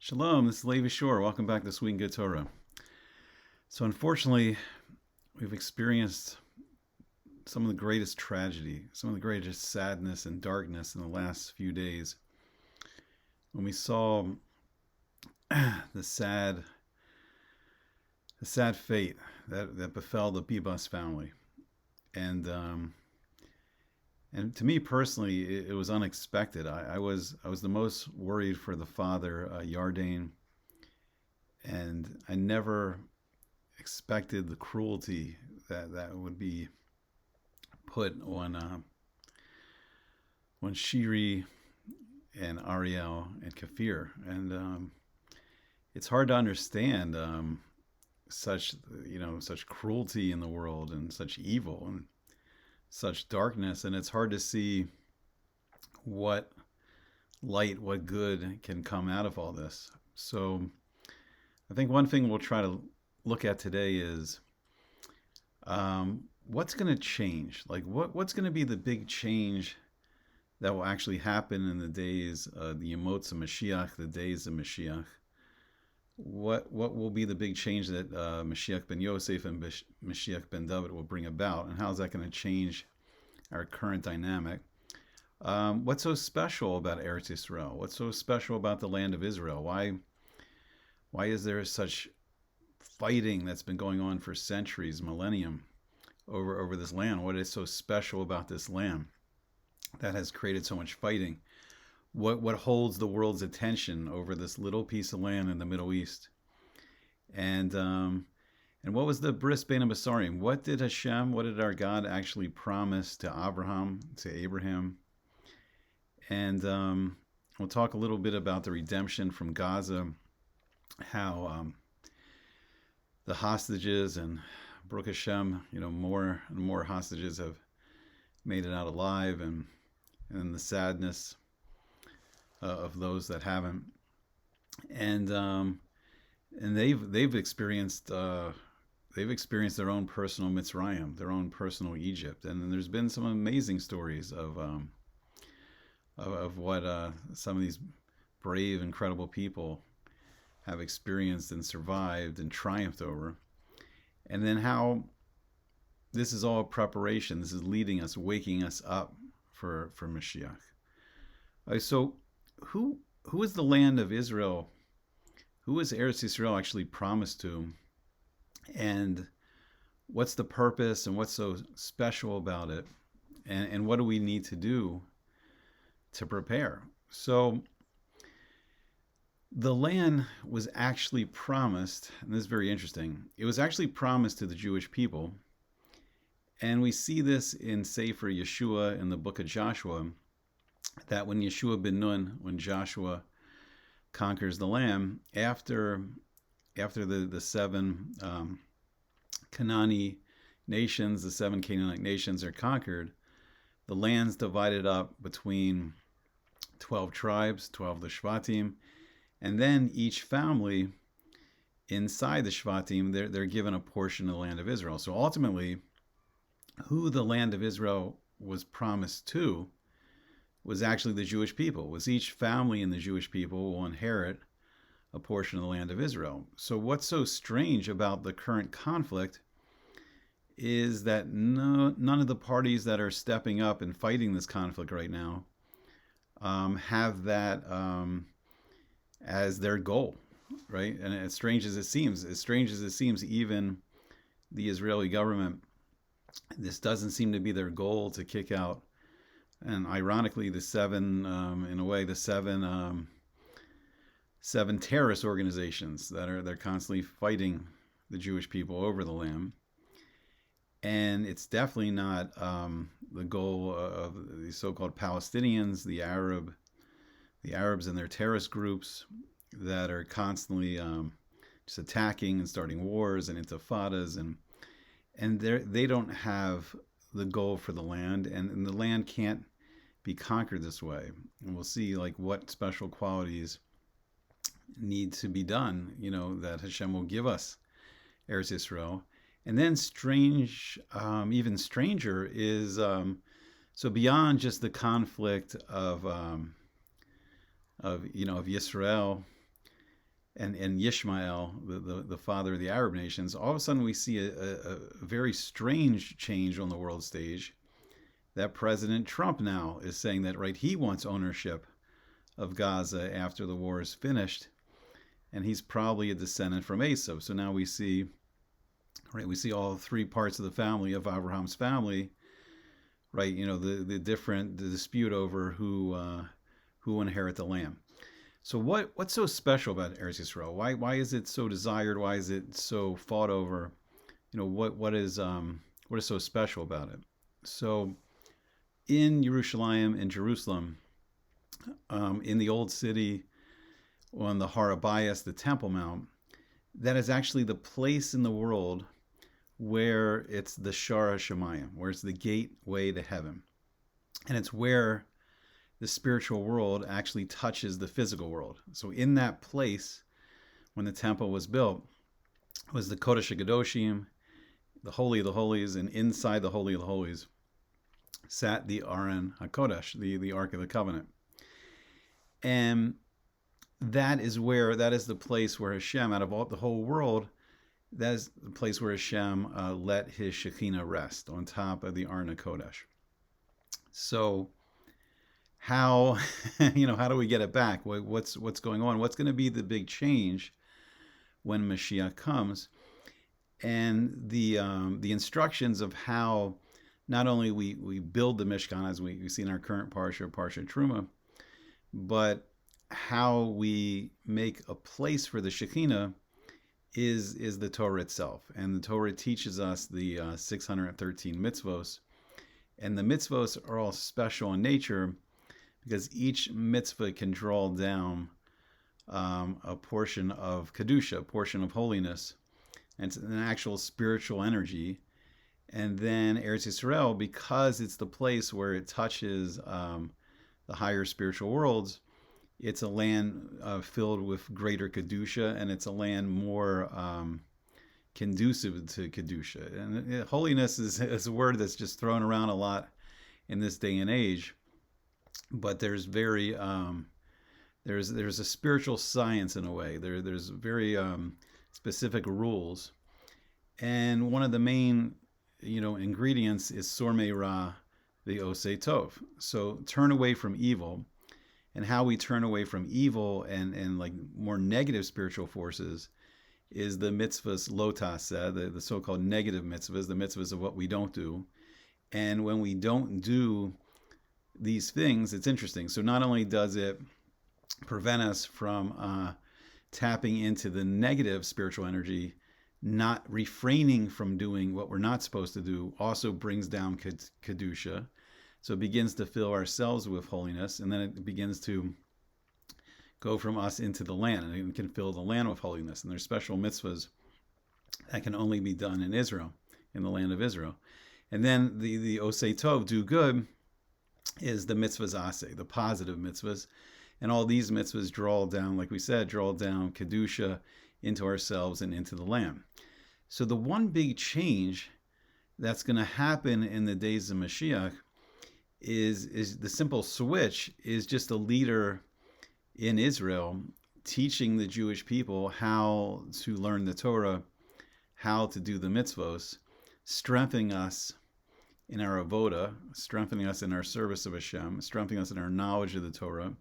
Shalom, this is Levi Shore. Welcome back to Sweet and Good Torah. So unfortunately, we've experienced some of the greatest tragedy, some of the greatest sadness and darkness in the last few days when we saw the sad fate that befell the Bibas family. And to me personally, it was unexpected. I was the most worried for the father, Yardane, and I never expected the cruelty that would be put on Shiri and Ariel and Kafir, and it's hard to understand such cruelty in the world and such evil and such darkness, and it's hard to see what light, what good can come out of all this. So I think one thing we'll try to look at today is what's going to change. Like what's going to be the big change that will actually happen in the days, the Yemotz of Moshiach, the days of Moshiach. What will be the big change that Mashiach ben Yosef and Mashiach ben David will bring about, and how is that going to change our current dynamic? What's so special about Eretz Yisrael? What's so special about the land of Israel? Why is there such fighting that's been going on for centuries, millennium, over this land? What is so special about this land that has created so much fighting? What holds the world's attention over this little piece of land in the Middle East? And what was the bris bein habesarim? What did our God actually promise to Abraham? And we'll talk a little bit about the redemption from Gaza, how the hostages, and Baruch Hashem, more and more hostages have made it out alive, and the sadness of those that haven't, and they've experienced their own personal Mitzrayim, their own personal Egypt, and there's been some amazing stories of what some of these brave, incredible people have experienced and survived and triumphed over, and then how this is all preparation. This is leading us, waking us up for Mashiach. So who is the land of Israel? Who is Eretz Yisrael actually promised to? And what's the purpose, and what's so special about it? And what do we need to do to prepare? So the land was actually promised, and this is very interesting. It was actually promised to the Jewish people. And we see this in Sefer Yeshua in the book of Joshua, that when Yeshua ben Nun, when Joshua conquers the land, after the seven Canaanite nations, the seven Canaanite nations are conquered, the land's divided up between 12 tribes, 12 the Shvatim, and then each family inside the Shvatim, they're given a portion of the land of Israel. So ultimately, who the land of Israel was promised to was actually the Jewish people. Was each family in the Jewish people will inherit a portion of the land of Israel. So what's so strange about the current conflict is that none of the parties that are stepping up and fighting this conflict right now have that as their goal, right? And as strange as it seems, even the Israeli government, this doesn't seem to be their goal to kick out. And ironically, the seven terrorist organizations they're constantly fighting the Jewish people over the land. And it's definitely not the goal of the so-called Palestinians, the Arabs and their terrorist groups that are constantly just attacking and starting wars and intifadas, and they don't have the goal for the land, and the land can't be conquered this way. And we'll see what special qualities need to be done, that Hashem will give us Eretz Yisrael. And then even stranger is so beyond just the conflict of Yisrael and Yishmael, the father of the Arab nations, all of a sudden we see a very strange change on the world stage, that President Trump now is saying that, right, he wants ownership of Gaza after the war is finished, and he's probably a descendant from Esau. So now we see, right, we see all three parts of the family of Abraham's family, right? You know, the dispute over who will inherit the land. So what's so special about Eretz Yisrael? Why is it so desired? Why is it so fought over? You know, what is so special about it? So in Yerushalayim, in Jerusalem, in the old city, on the Har Habayis, the Temple Mount, that is actually the place in the world where it's the Shara Shemayim, where it's the gateway to heaven. And it's where the spiritual world actually touches the physical world. So in that place, when the temple was built, was the Kodesh HaKadoshim, the Holy of the Holies, and inside the Holy of the Holies sat the Aron HaKodesh, the Ark of the Covenant. And that is the place where Hashem, out of the whole world, that is the place where Hashem let his Shekhinah rest on top of the Aron HaKodesh. So how how do we get it back? What's going on? What's going to be the big change when Mashiach comes? And the instructions of how not only we build the Mishkan, as we see in our current Parsha Truma, but how we make a place for the Shekhinah is the Torah itself. And the Torah teaches us the 613 mitzvos. And the mitzvos are all special in nature because each mitzvah can draw down a portion of Kedusha, a portion of holiness. And it's an actual spiritual energy. And then Eretz Yisrael, because it's the place where it touches the higher spiritual worlds, it's a land filled with greater Kedusha, and it's a land more conducive to Kedusha. And holiness is a word that's just thrown around a lot in this day and age. But there's there's a spiritual science in a way. There's very specific rules. And one of the main ingredients is Sormei Ra, the Osei Tov. So turn away from evil. And how we turn away from evil and like more negative spiritual forces is the mitzvahs lo taseh, the so-called negative mitzvahs, the mitzvahs of what we don't do. And when we don't do these things, it's interesting. So not only does it prevent us from tapping into the negative spiritual energy, not refraining from doing what we're not supposed to do also brings down Kedusha. So it begins to fill ourselves with holiness, and then it begins to go from us into the land, and it can fill the land with holiness. And there's special mitzvahs that can only be done in Israel, in the land of Israel. And then the Osei Tov, do good, is the mitzvahs aseh, the positive mitzvahs. And all these mitzvahs draw down, like we said, Kedusha into ourselves and into the land. So the one big change that's going to happen in the days of Mashiach is the simple switch is just a leader in Israel teaching the Jewish people how to learn the Torah, how to do the mitzvos, strengthening us in our avoda, strengthening us in our service of Hashem, strengthening us in our knowledge of the Torah.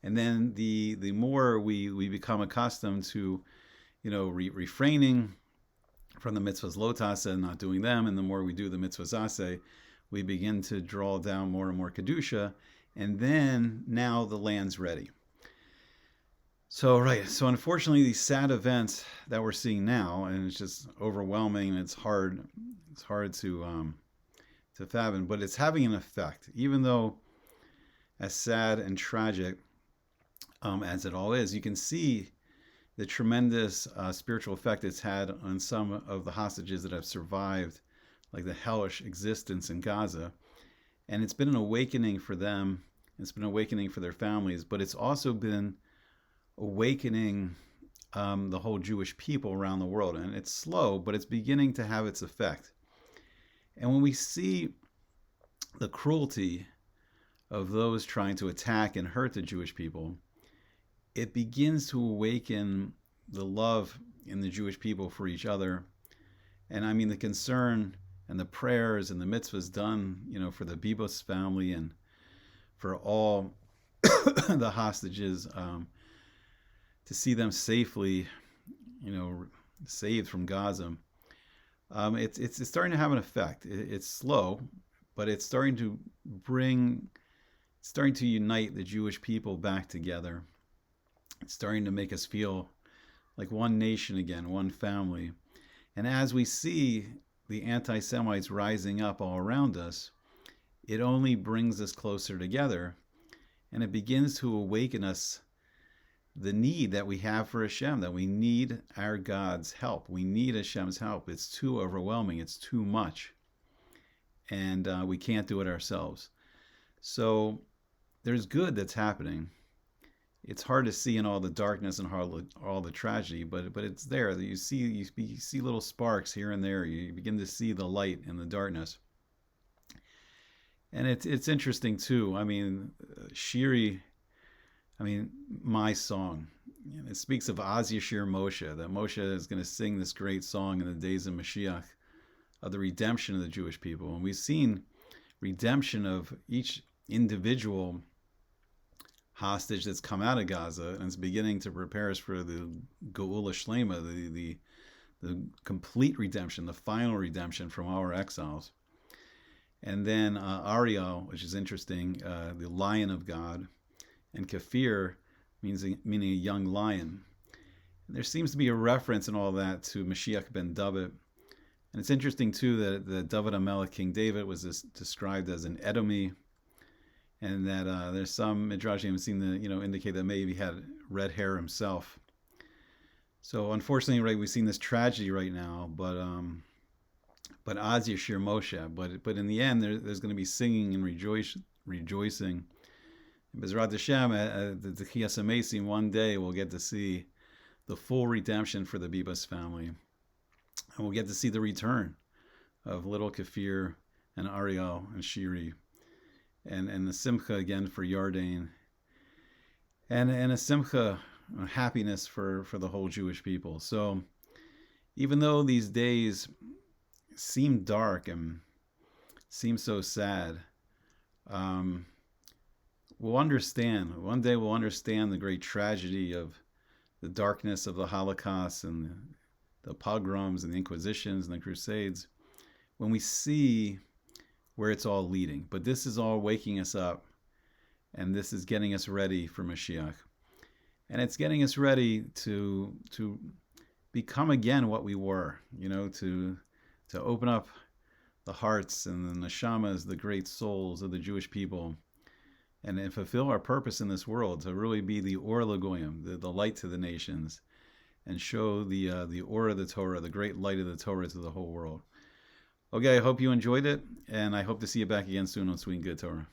And then the more we become accustomed to, refraining from the mitzvahs lo taseh and not doing them, and the more we do the mitzvahs aseh, we begin to draw down more and more Kedusha, and then now the land's ready. So unfortunately, these sad events that we're seeing now, and it's just overwhelming, and it's hard to fathom, but it's having an effect, even though as sad and tragic as it all is, you can see the tremendous spiritual effect it's had on some of the hostages that have survived, like the hellish existence in Gaza. And it's been an awakening for them. It's been an awakening for their families, but it's also been awakening the whole Jewish people around the world. And it's slow, but it's beginning to have its effect. And when we see the cruelty of those trying to attack and hurt the Jewish people, it begins to awaken the love in the Jewish people for each other. And I mean, the concern and the prayers and the mitzvahs done, for the Bibas family and for all the hostages, to see them safely, saved from Gaza. It's starting to have an effect. It's slow, but it's starting to unite the Jewish people back together. It's starting to make us feel like one nation again, one family. And as we see the anti-Semites rising up all around us, it only brings us closer together, and it begins to awaken us the need that we have for Hashem, that we need our God's help. We need Hashem's help. It's too overwhelming. It's too much. And we can't do it ourselves. So there's good that's happening. It's hard to see in all the darkness and all the tragedy, but it's there. You see little sparks here and there. You begin to see the light in the darkness. And it's interesting too. I mean, Shiri, my song, it speaks of Az Yashir Moshe, that Moshe is going to sing this great song in the days of Moshiach, of the redemption of the Jewish people. And we've seen redemption of each individual hostage that's come out of Gaza, and it's beginning to prepare us for the Geula Shlema, the complete redemption, the final redemption from our exiles. And then Ariel, which is interesting, the Lion of God, and Kafir, meaning a young lion. And there seems to be a reference in all that to Mashiach ben David. And it's interesting too that David HaMelech, King David, was described as an Edomi, and that there's some midrashim seem to indicate that maybe he had red hair himself. So unfortunately, right, we've seen this tragedy right now, but Az Yashir Moshe. But in the end, there's going to be singing and rejoicing. Bezrat Hashem, the Techiyas HaMesim, one day we'll get to see the full redemption for the Bibas family, and we'll get to see the return of little Kafir and Ariel and Shiri. And the simcha again for Yardain, and a simcha, happiness for the whole Jewish people. So even though these days seem dark and seem so sad, we'll understand. One day we'll understand the great tragedy of the darkness of the Holocaust and the pogroms and the Inquisitions and the Crusades, when we see where it's all leading. But this is all waking us up, and this is getting us ready for Mashiach. And it's getting us ready to become again what we were, to open up the hearts and the neshamas, the great souls of the Jewish people, and fulfill our purpose in this world, to really be the Or Lagoyim, the light to the nations, and show the Or of the Torah, the great light of the Torah to the whole world. Okay, I hope you enjoyed it, and I hope to see you back again soon on Sweet and Good Torah.